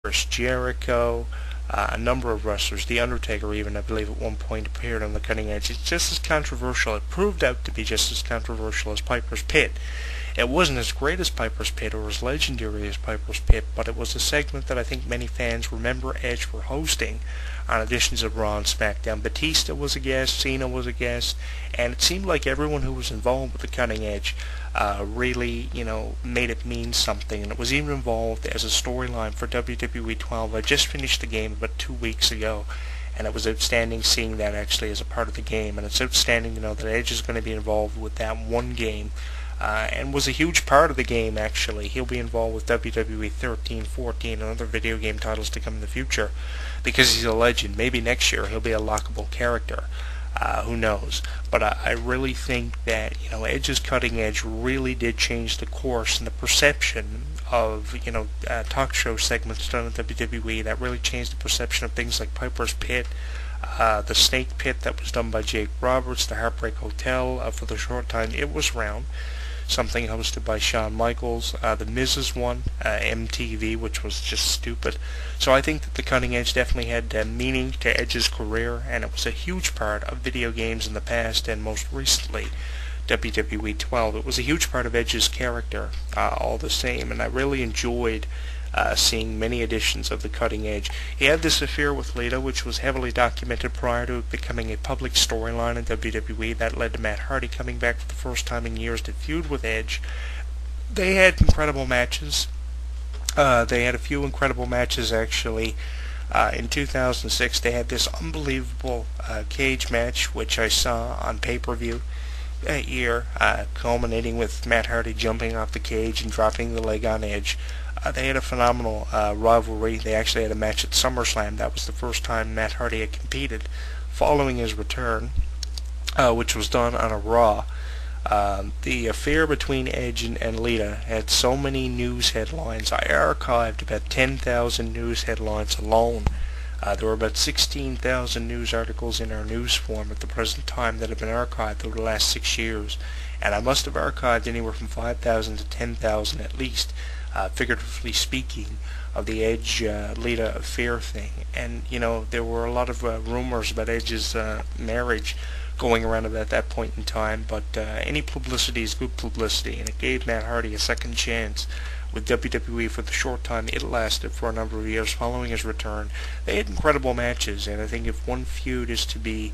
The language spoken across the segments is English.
Chris Jericho, a number of wrestlers, The Undertaker even, I believe, at one point appeared on the cutting edge. It's just as controversial. It proved out to be just as controversial as Piper's Pit. It wasn't as great as Piper's Pit or as legendary as Piper's Pit, but it was a segment that I think many fans remember Edge for hosting on editions of Raw and SmackDown. Batista was a guest, Cena was a guest, and it seemed like everyone who was involved with the cutting edge really, made it mean something. And it was even involved as a storyline for WWE 12. I just finished the game about 2 weeks ago, and it was outstanding seeing that actually as a part of the game. And it's outstanding to know that Edge is going to be involved with that one game. And was a huge part of the game, actually. He'll be involved with WWE 13, 14, and other video game titles to come in the future because he's a legend. Maybe next year he'll be a lockable character. Who knows? But I really think that, Edge's cutting edge really did change the course and the perception of, talk show segments done at WWE. That really changed the perception of things like Piper's Pit, the Snake Pit that was done by Jake Roberts, the Heartbreak Hotel for the short time it was around, something hosted by Shawn Michaels, the Miz's one, MTV, which was just stupid. So I think that the cutting edge definitely had meaning to Edge's career, and it was a huge part of video games in the past, and most recently WWE 12. It was a huge part of Edge's character all the same, and I really enjoyed seeing many editions of the cutting edge. He had this affair with Lita, which was heavily documented prior to it becoming a public storyline in WWE. That led to Matt Hardy coming back for the first time in years to feud with Edge. They had incredible matches. They had a few incredible matches, actually. In 2006, they had this unbelievable cage match, which I saw on pay-per-view that year, culminating with Matt Hardy jumping off the cage and dropping the leg on Edge. They had a phenomenal rivalry. They actually had a match at SummerSlam. That was the first time Matt Hardy had competed following his return, which was done on a Raw. The affair between Edge and Lita had so many news headlines. I archived about 10,000 news headlines alone. There were about 16,000 news articles in our news form at the present time that have been archived over the last 6 years. And I must have archived anywhere from 5,000 to 10,000 at least, figuratively speaking, of the Edge-Lita affair thing. And, there were a lot of rumors about Edge's marriage going around at that point in time, but any publicity is good publicity, and it gave Matt Hardy a second chance with WWE for the short time it lasted for a number of years following his return. They had incredible matches, and I think if one feud is to be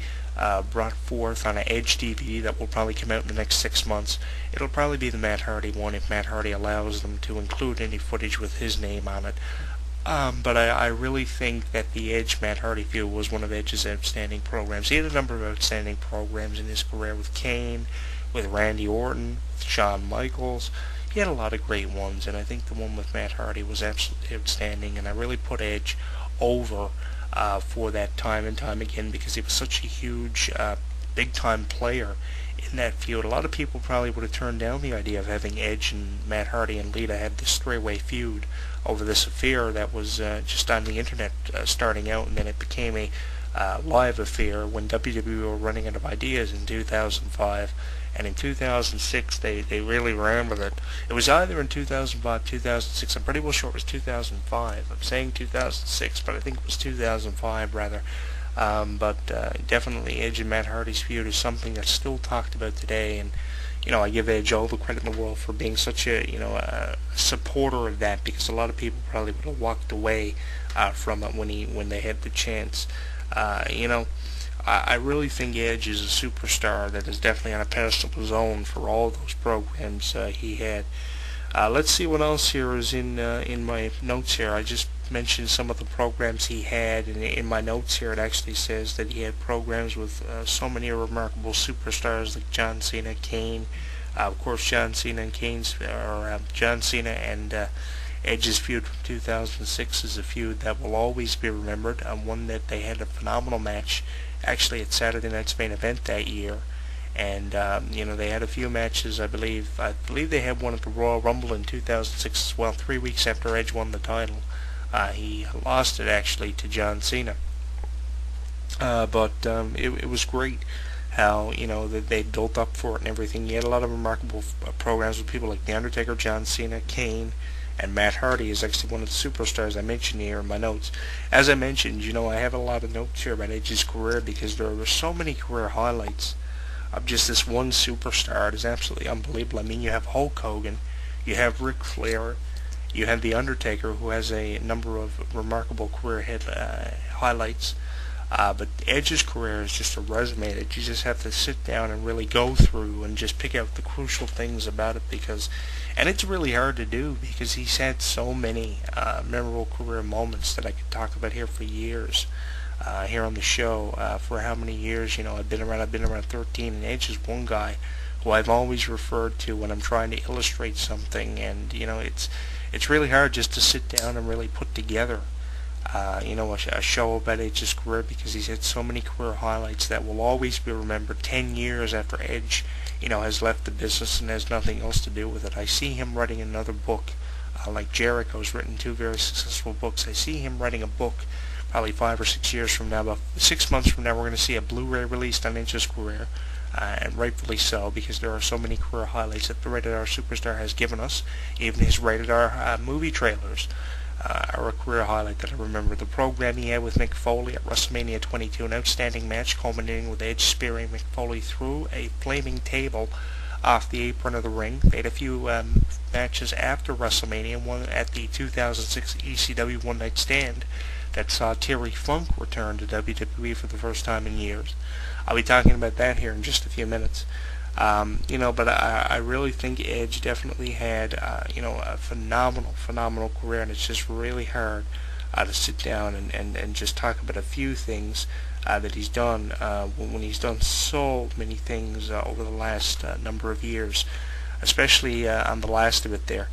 brought forth on an Edge DVD that will probably come out in the next 6 months, it'll probably be the Matt Hardy one if Matt Hardy allows them to include any footage with his name on it. But I really think that the Edge-Matt Hardy feud was one of Edge's outstanding programs. He had a number of outstanding programs in his career with Kane, with Randy Orton, with Shawn Michaels. He had a lot of great ones, and I think the one with Matt Hardy was absolutely outstanding, and I really put Edge over for that time and time again because he was such a huge, big-time player in that feud. A lot of people probably would have turned down the idea of having Edge and Matt Hardy and Lita have this three-way feud over this affair that was just on the internet starting out, and then it became a live affair when WWE were running out of ideas in 2005. And in 2006, they really ran with it. It was either in 2005, 2006. I'm pretty well sure it was 2005. I'm saying 2006, but I think it was 2005 rather. But definitely Edge and Matt Hardy's feud is something that's still talked about today. And I give Edge all the credit in the world for being such a supporter of that, because a lot of people probably would have walked away from it when they had the chance. I really think Edge is a superstar that is definitely on a pedestal of his own for all those programs he had. Let's see what else here is in my notes here. I just mentioned some of the programs he had, and in my notes here it actually says that he had programs with so many remarkable superstars like John Cena, Kane. Of course, John Cena and Edge's feud from 2006 is a feud that will always be remembered, and one that they had a phenomenal match actually at Saturday Night's Main Event that year. And they had a few matches. I believe they had one at the Royal Rumble in 2006 as well, 3 weeks after Edge won the title. He lost it actually to John Cena, but it was great how that they built up for it and everything. He had a lot of remarkable programs with people like The Undertaker, John Cena, Kane, and Matt Hardy is actually one of the superstars I mentioned here in my notes. As I mentioned, I have a lot of notes here about Edge's career because there were so many career highlights of just this one superstar. It is absolutely unbelievable. I mean, you have Hulk Hogan, you have Ric Flair, you have The Undertaker, who has a number of remarkable career highlights. But Edge's career is just a resume that you just have to sit down and really go through and just pick out the crucial things about it and it's really hard to do because he's had so many memorable career moments that I could talk about here for years. Here on the show, for how many years, I've been around 13, and Edge is one guy who I've always referred to when I'm trying to illustrate something, and it's really hard just to sit down and really put together a show about Edge's career because he's had so many career highlights that will always be remembered 10 years after Edge, has left the business and has nothing else to do with it. I see him writing another book, like Jericho's written 2 very successful books. I see him writing a book probably 5 or 6 years from now, but 6 months from now we're going to see a Blu-ray released on Edge's career, and rightfully so because there are so many career highlights that the Rated R Superstar has given us. Even his Rated R movie trailers are a career highlight that I remember. The program he had with Mick Foley at WrestleMania 22, an outstanding match culminating with Edge spearing Mick Foley through a flaming table off the apron of the ring. They had a few matches after WrestleMania, one at the 2006 ECW One Night Stand that saw Terry Funk return to WWE for the first time in years. I'll be talking about that here in just a few minutes. But I really think Edge definitely had, a phenomenal career, and it's just really hard to sit down and just talk about a few things that he's done when he's done so many things over the last number of years, especially on the last of it there.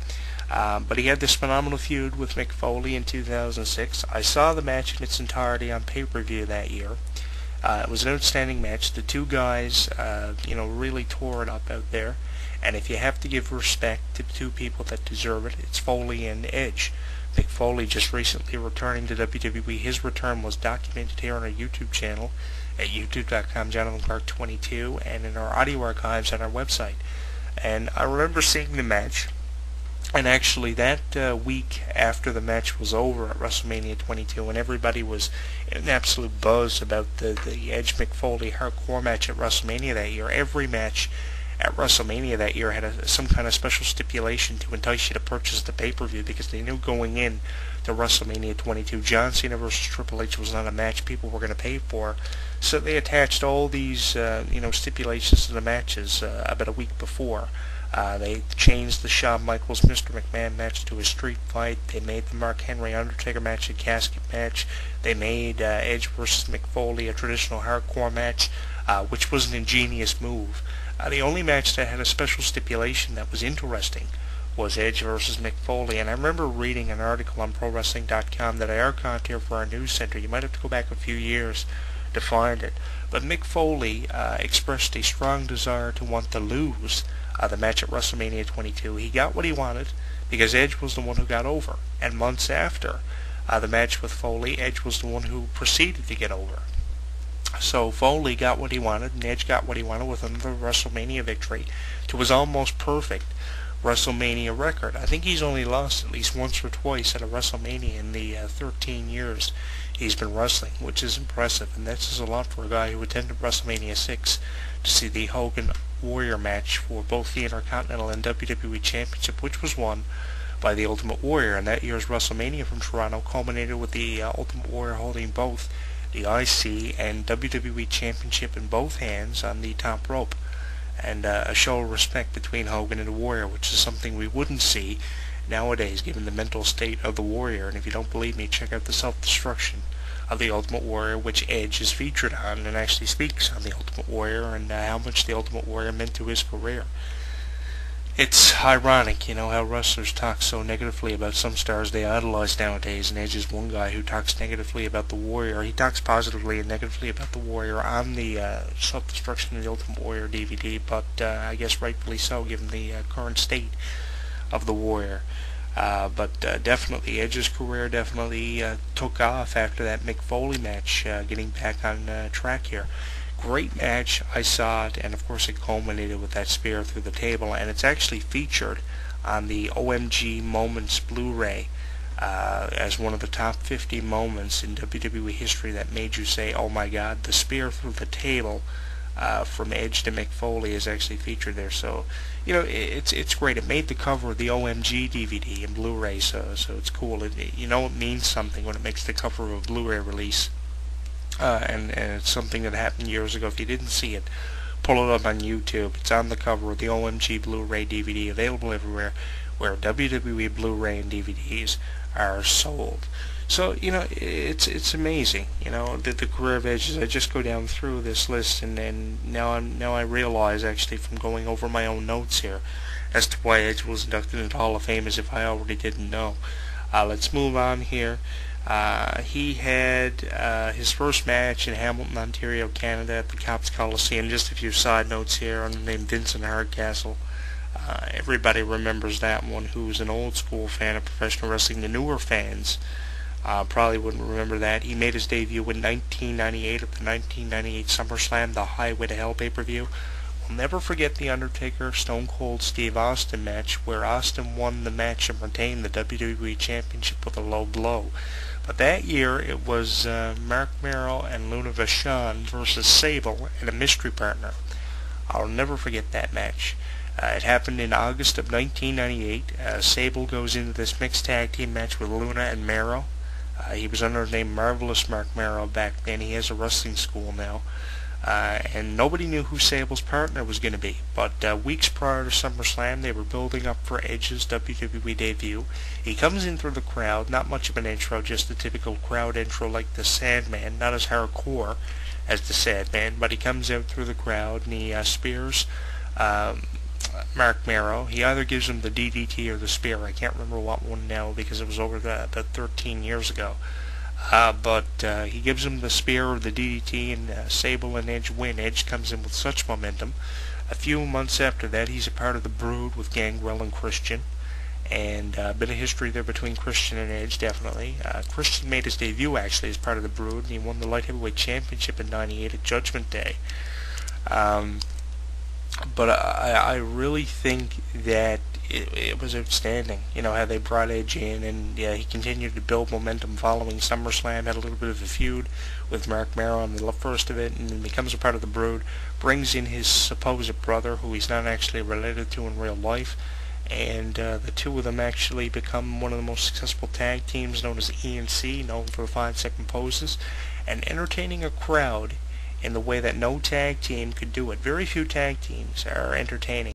But he had this phenomenal feud with Mick Foley in 2006. I saw the match in its entirety on pay-per-view that year. It was an outstanding match. The two guys, really tore it up out there. And if you have to give respect to the two people that deserve it, it's Foley and Edge. Mick Foley just recently returning to WWE. His return was documented here on our YouTube channel at youtube.com, JonathanClarke22, and in our audio archives on our website. And I remember seeing the match. And actually, that week after the match was over at WrestleMania 22, and everybody was in an absolute buzz about the Edge Mick Foley hardcore match at WrestleMania that year, every match at WrestleMania that year had some kind of special stipulation to entice you to purchase the pay-per-view because they knew going in to WrestleMania 22, John Cena versus Triple H was not a match people were going to pay for. So they attached all these, stipulations to the matches about a week before. They changed the Shawn Michaels Mr. McMahon match to a street fight. They made the Mark Henry Undertaker match a casket match. They made Edge versus Mick Foley a traditional hardcore match, which was an ingenious move. The only match that had a special stipulation that was interesting was Edge versus Mick Foley. And I remember reading an article on ProWrestling.com that I archived here for our news center. You might have to go back a few years to find it. But Mick Foley expressed a strong desire to want to lose the match at WrestleMania 22. He got what he wanted because Edge was the one who got over. And months after the match with Foley, Edge was the one who proceeded to get over. So Foley got what he wanted, and Edge got what he wanted with another WrestleMania victory to his almost perfect WrestleMania record. I think he's only lost at least once or twice at a WrestleMania in the 13 years he's been wrestling, which is impressive, and that says a lot for a guy who attended WrestleMania 6 to see the Hogan Warrior match for both the Intercontinental and WWE Championship, which was won by the Ultimate Warrior. And that year's WrestleMania from Toronto culminated with the Ultimate Warrior holding both the IC and WWE Championship in both hands on the top rope, and a show of respect between Hogan and the Warrior, which is something we wouldn't see nowadays given the mental state of the Warrior. And if you don't believe me, check out the self-destruction of the Ultimate Warrior, which Edge is featured on, and actually speaks on the Ultimate Warrior and how much the Ultimate Warrior meant to his career. It's ironic, how wrestlers talk so negatively about some stars they idolize nowadays, and Edge is one guy who talks negatively about the Warrior. He talks positively and negatively about the Warrior on the Self-Destruction of the Ultimate Warrior DVD, but I guess rightfully so, given the current state of the Warrior. But definitely, Edge's career definitely took off after that Mick Foley match, getting back on track here. Great match, I saw it, and of course it culminated with that spear through the table, and it's actually featured on the OMG Moments Blu-ray as one of the top 50 moments in WWE history that made you say, "Oh my God!" The spear through the table from Edge to Mick Foley is actually featured there. So, it's great. It made the cover of the OMG DVD and Blu-ray, so it's cool. It means something when it makes the cover of a Blu-ray release. And it's something that happened years ago. If you didn't see it, pull it up on YouTube. It's on the cover of the OMG Blu-ray DVD, available everywhere where WWE Blu-ray and DVDs are sold. So, it's amazing, the career of Edge. As I just go down through this list, and now I realize, actually, from going over my own notes here, as to why Edge was inducted into the Hall of Fame, as if I already didn't know. Let's move on here. He had his first match in Hamilton, Ontario, Canada, at the Cops Coliseum. Just a few side notes here on the name Vincent Hardcastle. Everybody remembers that one who's an old school fan of professional wrestling. The newer fans probably wouldn't remember that. He made his debut in 1998 at the 1998 SummerSlam, the Highway to Hell pay-per-view. We'll never forget the Undertaker Stone Cold Steve Austin match, where Austin won the match and retained the WWE Championship with a low blow. But that year, it was Mark Merrill and Luna Vachon versus Sable and a mystery partner. I'll never forget that match. It happened in August of 1998. Sable goes into this mixed tag team match with Luna and Merrill. He was under the name Marvelous Mark Merrill back then. He has a wrestling school now. And nobody knew who Sable's partner was going to be. But weeks prior to SummerSlam, they were building up for Edge's WWE debut. He comes in through the crowd, not much of an intro, just the typical crowd intro like the Sandman, not as hardcore as the Sandman, but he comes out through the crowd and he spears Mark Merrow. He either gives him the DDT or the spear. I can't remember what one now because it was over the 13 years ago. But he gives him the spear or the DDT, and Sable and Edge win. Edge comes in with such momentum. A few months after that, he's a part of the Brood with Gangrel and Christian. And a bit of history there between Christian and Edge, definitely. Christian made his debut, actually, as part of the Brood, and he won the Light Heavyweight Championship in '98 at Judgment Day. But I really think that it was outstanding, how they brought Edge in, and he continued to build momentum following SummerSlam, had a little bit of a feud with Mark Merrow on the first of it, and then becomes a part of the Brood, brings in his supposed brother, who he's not actually related to in real life, and the two of them actually become one of the most successful tag teams, known as ENC, known for the 5-second poses, and entertaining a crowd in the way that no tag team could do it. Very few tag teams are entertaining